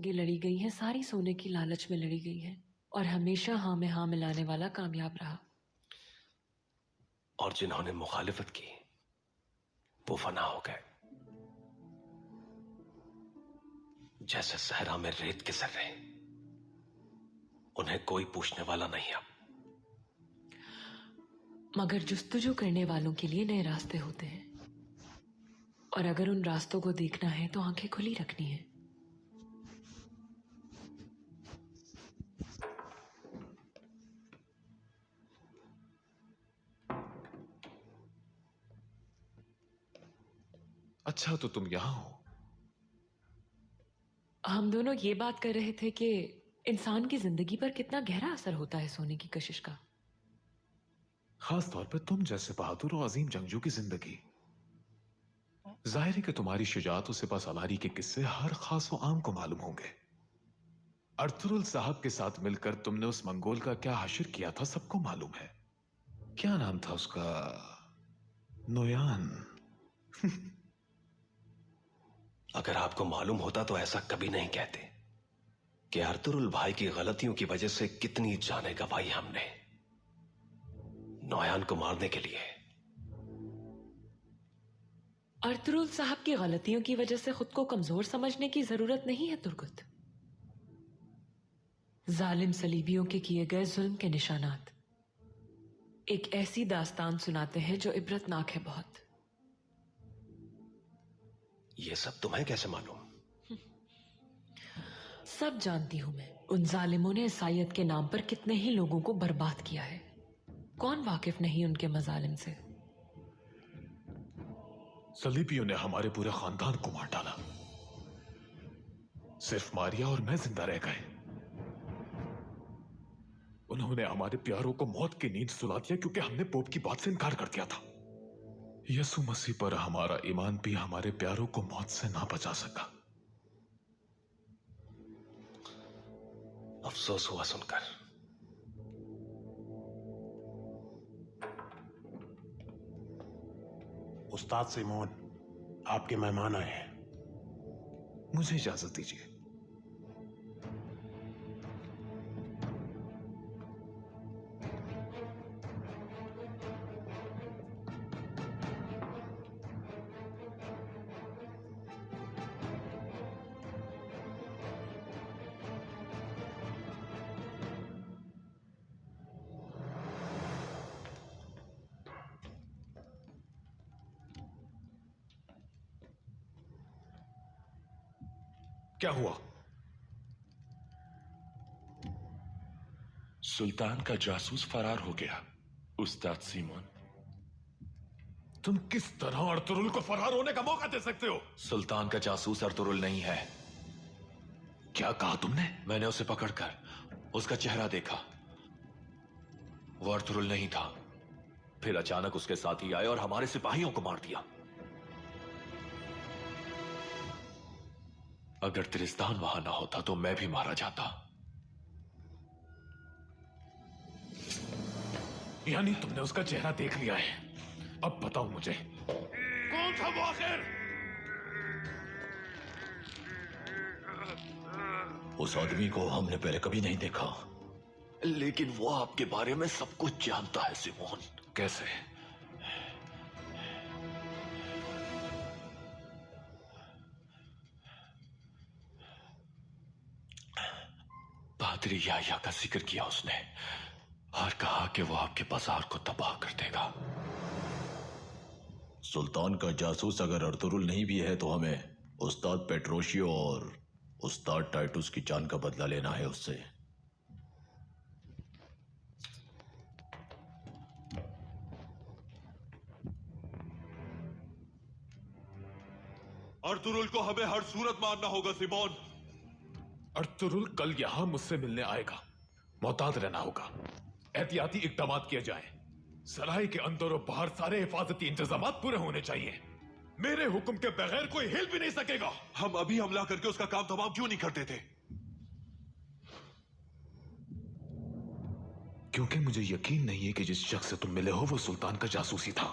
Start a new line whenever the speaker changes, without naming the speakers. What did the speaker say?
जंगें लड़ी गई हैं, सारी सोने की लालच में लड़ी गई हैं, और हमेशा हाँ में हाँ मिलाने वाला कामयाब रहा।
और जिन्होंने मुखालिफत की वो फना हो गए, जैसे सहरा में रेत के सर्रे। उन्हें कोई पूछने वाला नहीं अब।
मगर जुस्तजू करने वालों के लिए नए रास्ते होते हैं, और अगर उन रास्तों को देखना है तो आंखें खुली रखनी है।
अच्छा, तो तुम यहां हो?
हम दोनों ये बात कर रहे थे कि इंसान की जिंदगी पर कितना गहरा असर होता है सोने की कशिश का।
खास तौर पर तुम जैसे बहादुर और अजीम जंगजू की जिंदगी। जाहिर है कि तुम्हारी शुजाअत और सिपहसालारी के किस्से हर खास व आम को मालूम होंगे। अर्तुरुल साहब के साथ मिलकर तुमने उस मंगोल का क्या हश्र किया था सबको मालूम है। क्या नाम था उसका? नोयान।
अगर आपको मालूम होता तो ऐसा कभी नहीं कहते कि अर्तुरुल भाई की गलतियों की वजह से कितनी जानें गंवाई हमने नोयान को मारने के लिए।
अर्तुरुल साहब की गलतियों की वजह से खुद को कमजोर समझने की जरूरत नहीं है तुर्गुत। जालिम सलीबियों के किए गए जुल्म के निशानात एक ऐसी दास्तान सुनाते हैं जो इबरतनाक है बहुत।
ये सब तुम्हें कैसे मालूम?
सब जानती हूं मैं। उन जालिमों ने ईसाईयत के नाम पर कितने ही लोगों को बर्बाद किया है। कौन वाकिफ नहीं उनके मजालिम से।
सलीबियों ने हमारे पूरे खानदान को मार डाला। सिर्फ मारिया और मैं जिंदा रह गए। उन्होंने हमारे प्यारों को मौत की नींद सुला दिया क्योंकि हमने पोप की बात से इनकार कर दिया था। यसु मसीह पर हमारा ईमान भी हमारे प्यारों को मौत से ना बचा सका।
अफसोस हुआ सुनकर।
उस्ताद सिमोन, आपके मेहमान आए हैं।
मुझे इजाजत दीजिए। क्या हुआ?
सुल्तान का जासूस फरार हो गया उस्ताद सीमोन।
तुम किस तरह अर्तुरुल को फरार होने का मौका दे सकते हो?
सुल्तान का जासूस अर्तुरुल नहीं है।
क्या कहा तुमने?
मैंने उसे पकड़कर उसका चेहरा देखा। वो अर्तुरुल नहीं था। फिर अचानक उसके साथी आए और हमारे सिपाहियों को मार दिया। अगर त्रिस्तान वहां ना होता तो मैं भी मारा जाता।
यानी तुमने उसका चेहरा देख लिया है। अब बताओ मुझे, कौन था वो आखिर?
उस आदमी को हमने पहले कभी नहीं देखा, लेकिन वो आपके बारे में सब कुछ जानता है सिमोन।
कैसे?
पादरी याह्या का जिक्र किया उसने और कहा कि वो आपके बाजार को तबाह कर देगा।
सुल्तान का जासूस अगर अर्तुरुल नहीं भी है तो हमें उस्ताद पेट्रोशियो और उस्ताद टाइटुस की जान का बदला लेना है उससे।
अर्तुरुल को हमें हर सूरत मारना होगा सिमोन।
अर्तुरुल कल यहां मुझसे मिलने आएगा। मोहतात रहना होगा। एहतियाती इकदाम किए जाएं। सराय के अंदर और बाहर सारे हिफाजती इंतजाम पूरे होने चाहिए। मेरे हुक्म के बगैर कोई हिल भी नहीं सकेगा।
हम अभी हमला करके उसका काम तमाम क्यों नहीं करते थे?
क्योंकि मुझे यकीन नहीं है कि जिस शख्स से तुम मिले हो वो सुल्तान का जासूसी था।